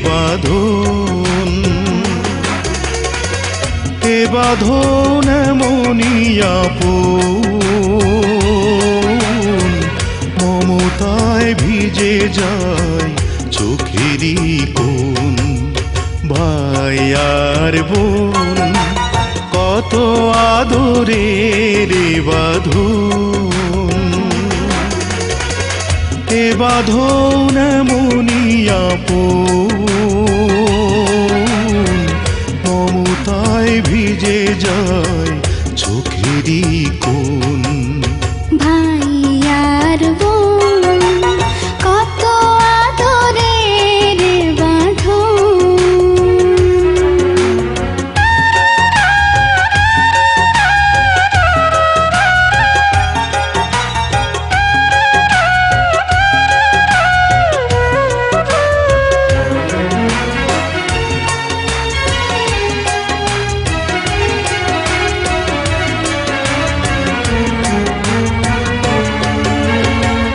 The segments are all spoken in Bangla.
বাঁধন, এ বাঁধন এমনই আপন, মমতায় ভিজে যায় চোখেরই কোণ। ভাই আর বোন কত আদরের এ বাঁধন, এ বাঁধন এমনই আপন, মমতায় ভিজে যায় চোখেরই কোণ। ভাই আর বোন কত আদরের বাঁধন।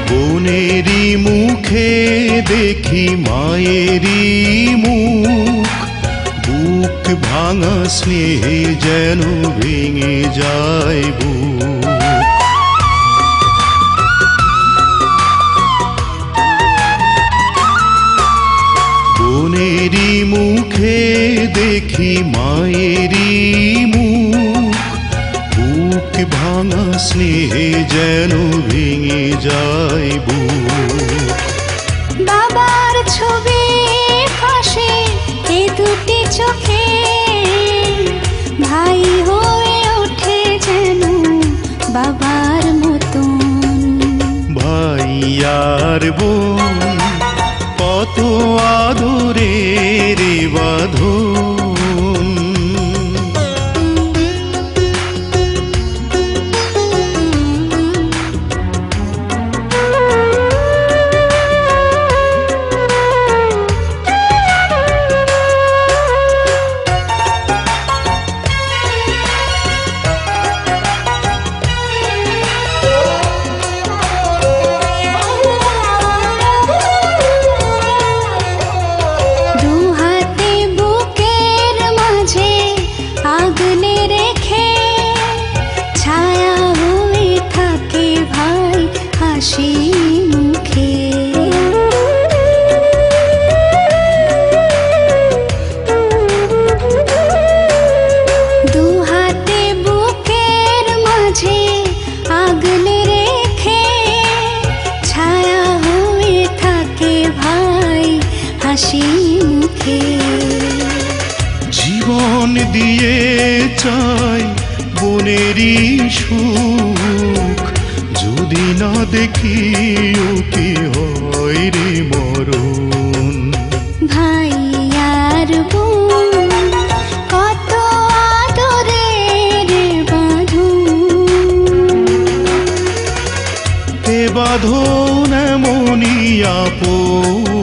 বোনেরই মুখে দেখি মায়েরই মুখ, বুক ভাঙা স্নেহে যেন ভেঙে যায় বুক। বোনেরই মুখে দেখি মায়েরই মুখ, বুক ভাঙা স্নেহে যেন ভেঙে যায় বুক। বাবার ছবি পাশে এ দুটি চোখে ভাই হয়ে ওঠে যেন বাবার মতন। ভাই আর বোন কত আদরের এ বাঁধন। হাসি মুখে দু হাতে বুকের মাঝে আগলে রেখে, ছায়া হয়ে থাকে ভাই হাসি মুখে। জীবন দিয়ে চাই বোনেরই সুখ, যদি না দেখি ও কি হয় রে মরণ। ভাই আর বোন কত আদরের বাঁধন, এ বাঁধন এমনই আপন,